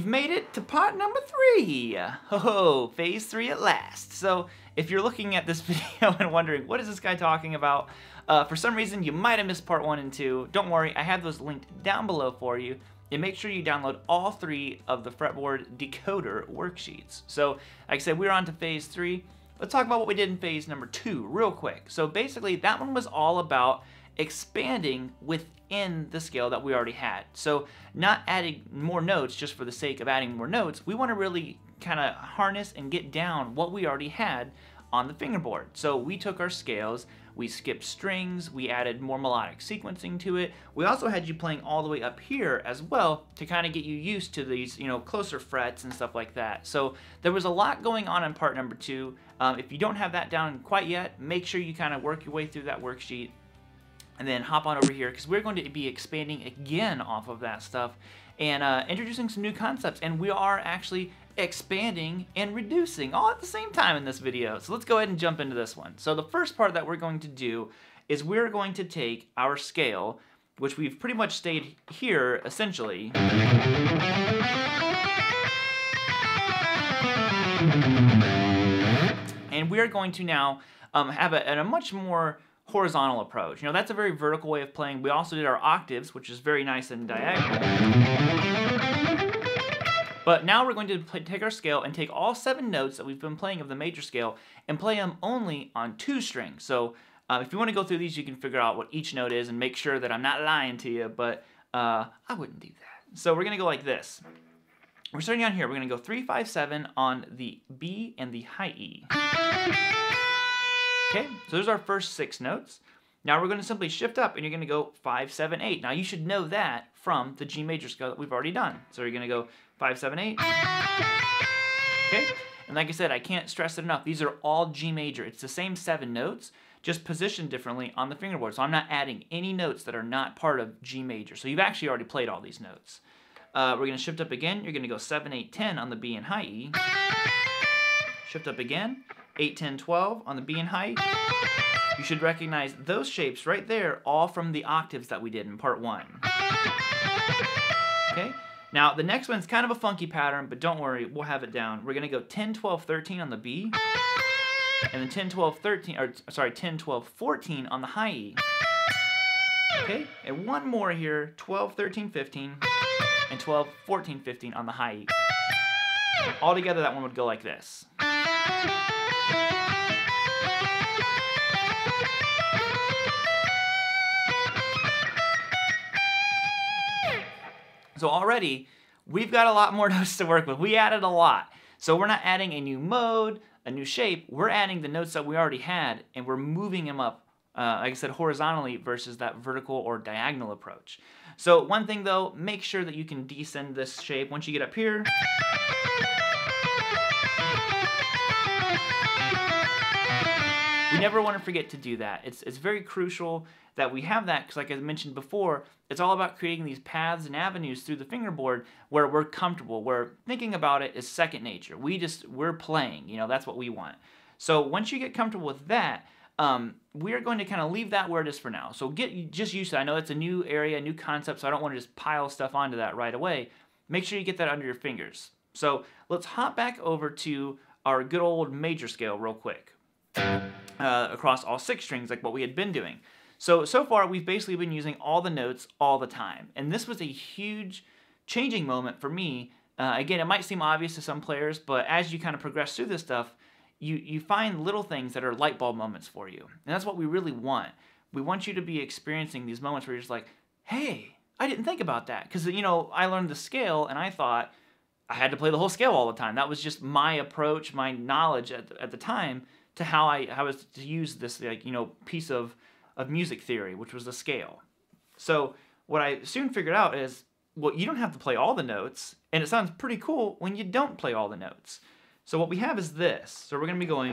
You've made it to part number 3. Ho, phase 3 at last. So if you're looking at this video and wondering, what is this guy talking about? For some reason, you might have missed part 1 and 2. Don't worry, I have those linked down below for you. And make sure you download all 3 of the fretboard decoder worksheets. So, like I said, we're on to phase 3. Let's talk about what we did in phase number 2 real quick. So basically, that one was all about expanding within the scale that we already had. So not adding more notes just for the sake of adding more notes. We want to really kind of harness and get down what we already had on the fingerboard. So we took our scales, we skipped strings, we added more melodic sequencing to it. We also had you playing all the way up here as well to kind of get you used to these, closer frets and stuff like that. So there was a lot going on in part number 2. If you don't have that down quite yet, make sure you kind of work your way through that worksheet and then hop on over here because we're going to be expanding again off of that stuff and introducing some new concepts. And we are actually expanding and reducing all at the same time in this video. So let's go ahead and jump into this one. So the first part that we're going to do is we're going to take our scale, which we've pretty much stayed here essentially, and we're going to now have a much more horizontal approach. That's a very vertical way of playing. We also did our octaves, which is very nice and diagonal. But now we're going to take our scale and take all 7 notes that we've been playing of the major scale and play them only on 2 strings. So if you want to go through these, you can figure out what each note is and make sure that I'm not lying to you, but I wouldn't do that. So we're going to go like this. We're starting on here. We're going to go 3, 5, 7 on the B and the high E. Okay, so there's our first 6 notes. Now we're going to simply shift up and you're going to go 5, 7, 8. Now you should know that from the G major scale that we've already done. So you're going to go 5, 7, 8. Okay, and like I said, I can't stress it enough. These are all G major. It's the same 7 notes, just positioned differently on the fingerboard. So I'm not adding any notes that are not part of G major. So you've actually already played all these notes. We're going to shift up again. You're going to go 7, 8, 10 on the B and high E. Shift up again. 8, 10, 12 on the B and high. You should recognize those shapes right there, all from the octaves that we did in part 1. Okay, now the next one's kind of a funky pattern, but don't worry, we'll have it down. We're going to go 10, 12, 13 on the B, and then 10, 12, 13, or sorry, 10, 12, 14 on the high E. Okay, and one more here, 12, 13, 15, and 12, 14, 15 on the high E. All together, that one would go like this. So already, we've got a lot more notes to work with. We added a lot. So we're not adding a new mode, a new shape. We're adding the notes that we already had, and we're moving them up, like I said, horizontally versus that vertical or diagonal approach. So one thing though, make sure that you can descend this shape once you get up here. We never want to forget to do that. It's very crucial that we have that because, like I mentioned before, it's all about creating these paths and avenues through the fingerboard where we're comfortable, where thinking about it is second nature. We're playing, that's what we want. So once you get comfortable with that, we are going to kind of leave that where it is for now. So get just used to it. I know it's a new area, a new concept, so I don't want to just pile stuff onto that right away. Make sure you get that under your fingers. So let's hop back over to our good old major scale real quick. Across all 6 strings like what we had been doing. So far we've basically been using all the notes all the time. And this was a huge changing moment for me. Again, it might seem obvious to some players, but as you kind of progress through this stuff, you find little things that are light bulb moments for you. And that's what we really want. We want you to be experiencing these moments where you're just like, hey, I didn't think about that. Because, I learned the scale and I thought I had to play the whole scale all the time. That was just my approach, my knowledge at the time to how I was to use this piece of music theory, which was the scale. So what I soon figured out is, well, you don't have to play all the notes, and it sounds pretty cool when you don't play all the notes. So what we have is this. So we're going to be going.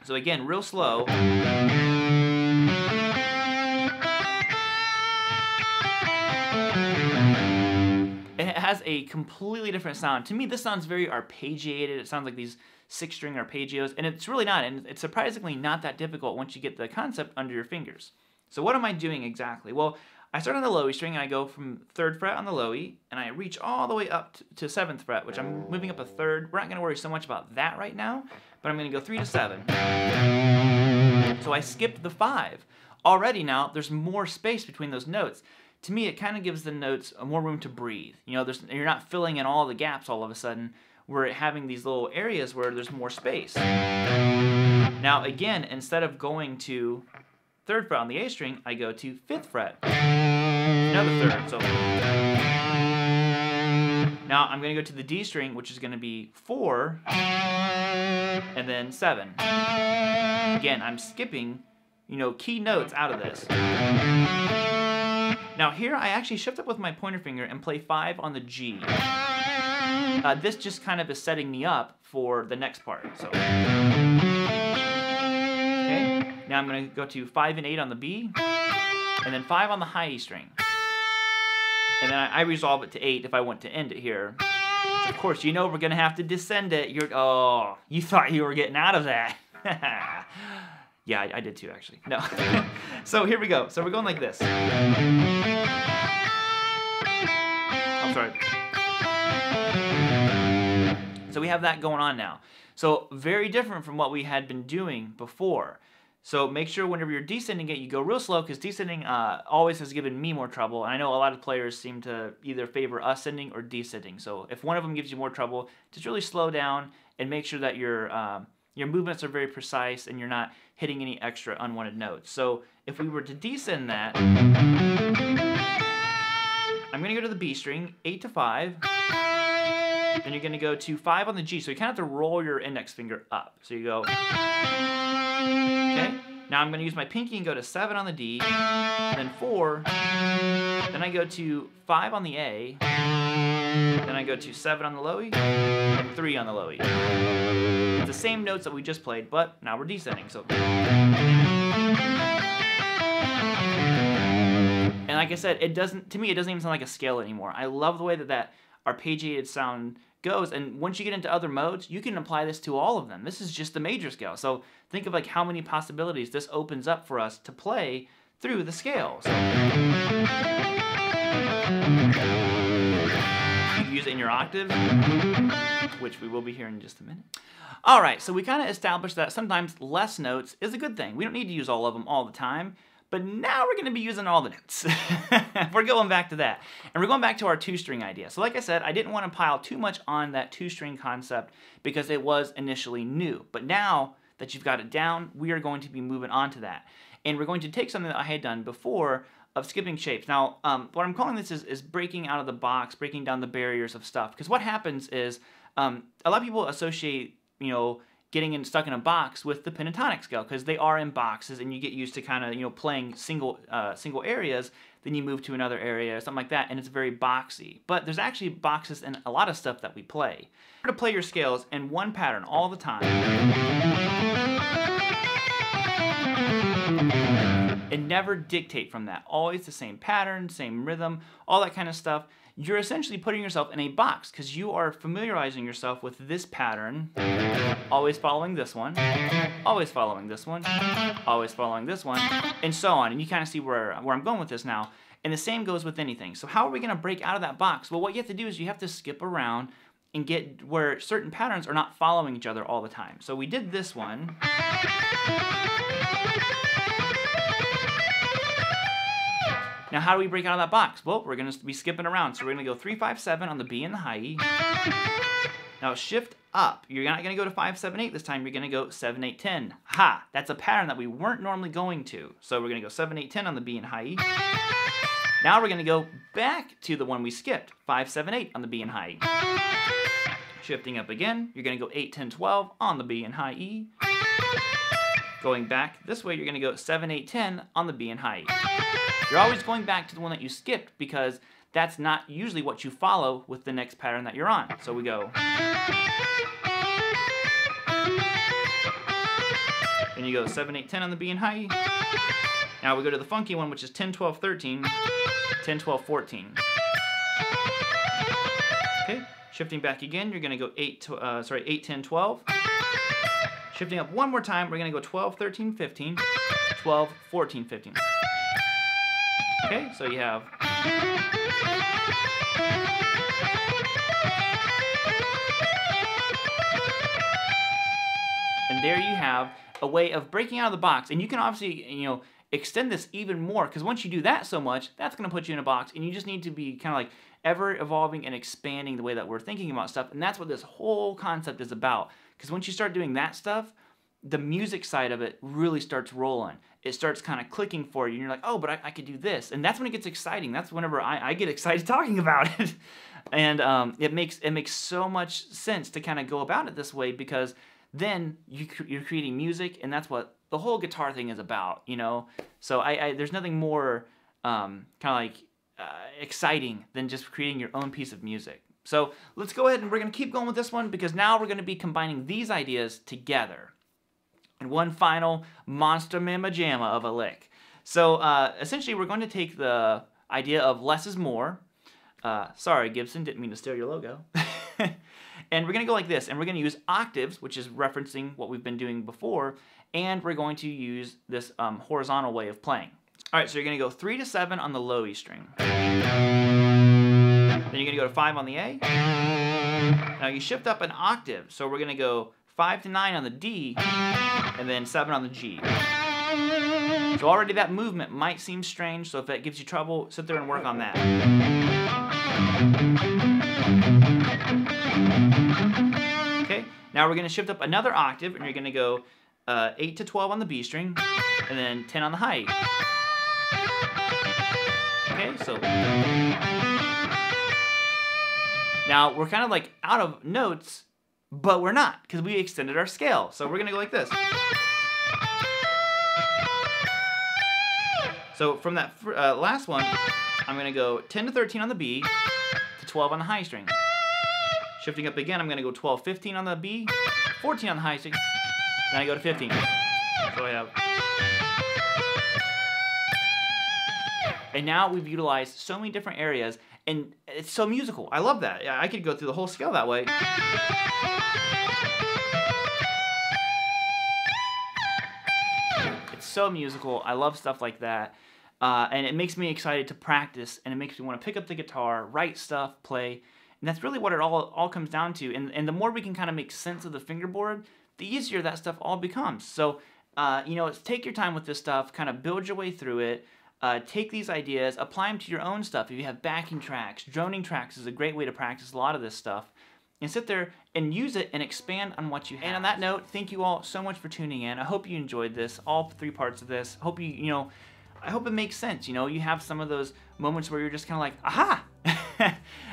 So again, real slow. It has a completely different sound. To me, this sounds very arpeggiated. It sounds like these 6-string arpeggios, and it's really not, and it's surprisingly not that difficult once you get the concept under your fingers. So what am I doing exactly? Well, I start on the low E string and I go from 3rd fret on the low E and I reach all the way up to 7th fret, which I'm moving up a 3rd. We're not going to worry so much about that right now, but I'm going to go 3 to 7. So I skipped the 5. Already now, there's more space between those notes. To me, it kind of gives the notes more room to breathe. You know, you're not filling in all the gaps all of a sudden. We're having these little areas where there's more space. Now again, instead of going to 3rd fret on the A string, I go to 5th fret. Another 3rd. So now I'm going to go to the D string, which is going to be 4, and then 7. Again, I'm skipping, you know, key notes out of this. Now here I actually shift up with my pointer finger and play 5 on the G. This just kind of is setting me up for the next part. So, okay. Now I'm going to go to 5 and 8 on the B, and then 5 on the high E string. And then I resolve it to 8 if I want to end it here. Of course, you know we're going to have to descend it. Oh, you thought you were getting out of that. Yeah, I did too, actually. No. So here we go. So we're going like this. I'm sorry. So we have that going on now. So very different from what we had been doing before. So make sure whenever you're descending it, you go real slow, because descending always has given me more trouble. And I know a lot of players seem to either favor ascending or descending. So if one of them gives you more trouble, just really slow down and make sure that your movements are very precise and you're not hitting any extra unwanted notes. So if we were to descend that, I'm going to go to the B string, 8 to 5. Then you're going to go to 5 on the G. So you kind of have to roll your index finger up. So you go, okay. Now I'm going to use my pinky and go to 7 on the D, then 4. Then I go to 5 on the A. Then I go to 7 on the low E, and 3 on the low E. It's the same notes that we just played, but now we're descending. So, and like I said, to me, it doesn't even sound like a scale anymore. I love the way that arpeggiated sound goes, and once you get into other modes, you can apply this to all of them. This is just the major scale. So think of like how many possibilities this opens up for us to play through the scales. You can use it in your octave, which we will be hearing in just a minute. All right, so we kind of established that sometimes less notes is a good thing. We don't need to use all of them all the time. But now we're going to be using all the notes. We're going back to that. And we're going back to our 2-string idea. So like I said, I didn't want to pile too much on that 2-string concept because it was initially new. But now that you've got it down, we are going to be moving on to that. And we're going to take something that I had done before of skipping shapes. Now, what I'm calling this is breaking out of the box, breaking down the barriers of stuff. Because what happens is a lot of people associate, you know, getting stuck in a box with the pentatonic scale, because they are in boxes and you get used to kind of, you know, playing single areas, then you move to another area, something like that, and it's very boxy. But there's actually boxes in a lot of stuff that we play. You're to play your scales in one pattern all the time. And never dictate from that. Always the same pattern, same rhythm, all that kind of stuff. You're essentially putting yourself in a box because you are familiarizing yourself with this pattern, always following this one, always following this one, always following this one, and so on. And you kind of see where I'm going with this now. And the same goes with anything. So how are we going to break out of that box? Well, what you have to do is you have to skip around and get where certain patterns are not following each other all the time. So we did this one. Now, how do we break out of that box? Well, we're going to be skipping around. So we're going to go 3, 5, 7 on the B and the high E. Now, shift up. You're not going to go to 5, 7, 8 this time. You're going to go 7, 8, 10. Ha! That's a pattern that we weren't normally going to. So we're going to go 7, 8, 10 on the B and high E. Now we're going to go back to the one we skipped. 5, 7, 8 on the B and high E. Shifting up again. You're going to go 8, 10, 12 on the B and high E. Going back this way, you're going to go 7, 8, 10 on the B and high E. You're always going back to the one that you skipped because that's not usually what you follow with the next pattern that you're on. So we go. And you go 7, 8, 10 on the B and high E. Now we go to the funky one, which is 10, 12, 13, 10, 12, 14. Okay, shifting back again, you're going to go 8, 10, 12. Shifting up one more time, we're going to go 12, 13, 15, 12, 14, 15. Okay, so you have. And there you have a way of breaking out of the box. And you can obviously, you know, extend this even more, because once you do that so much, that's going to put you in a box, and you just need to be kind of like ever evolving and expanding the way that we're thinking about stuff. And that's what this whole concept is about. Because once you start doing that stuff, the music side of it really starts rolling. It starts kind of clicking for you, and you're like, oh, but I could do this. And that's when it gets exciting. That's whenever I get excited talking about it. And it makes so much sense to kind of go about it this way, because then you're creating music, and that's what the whole guitar thing is about, you know? So there's nothing more kind of like exciting than just creating your own piece of music. So let's go ahead and we're going to keep going with this one, because now we're going to be combining these ideas together in one final monster mamma jamma of a lick. So essentially we're going to take the idea of less is more. Sorry, Gibson, didn't mean to steal your logo. And we're going to go like this, and we're going to use octaves, which is referencing what we've been doing before, and we're going to use this horizontal way of playing. All right, so you're going to go 3 to 7 on the low E string. Then you're going to go to 5 on the A. Now you shift up an octave, so we're going to go 5 to 9 on the D, and then 7 on the G. So already that movement might seem strange, so if that gives you trouble, sit there and work on that. Okay, now we're going to shift up another octave, and you're going to go 8 to 12 on the B string, and then 10 on the high E. Okay, so now we're kind of like out of notes, but we're not, because we extended our scale. So we're going to go like this. So from that last one, I'm going to go 10 to 13 on the B to 12 on the high string. Shifting up again, I'm going to go 12, 15 on the B, 14 on the high string, then I go to 15. So I have. And now we've utilized so many different areas, and it's so musical. I love that. I could go through the whole scale that way. It's so musical. I love stuff like that. And it makes me excited to practice, and it makes me want to pick up the guitar, write stuff, play. And that's really what it all comes down to. And the more we can kind of make sense of the fingerboard, the easier that stuff all becomes. So, you know, take your time with this stuff, kind of build your way through it. Take these ideas, apply them to your own stuff. If you have backing tracks, droning tracks is a great way to practice a lot of this stuff. And sit there and use it and expand on what you have. And on that note, thank you all so much for tuning in. I hope you enjoyed this, all 3 parts of this. Hope I hope it makes sense. You know, you have some of those moments where you're just kind of like, aha!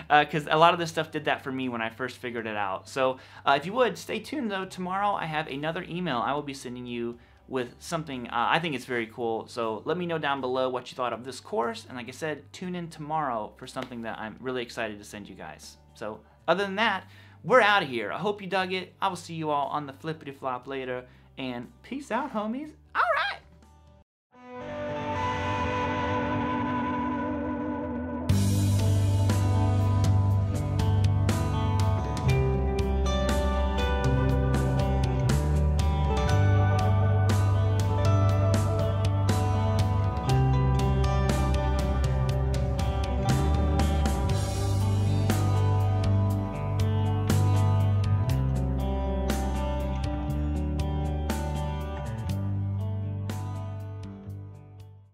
Because a lot of this stuff did that for me when I first figured it out. So if you would, stay tuned though. Tomorrow I have another email I will be sending you with something I think it's very cool. So let me know down below what you thought of this course. And like I said, tune in tomorrow for something that I'm really excited to send you guys. So other than that, we're out of here. I hope you dug it. I will see you all on the flippity flop later. And peace out, homies.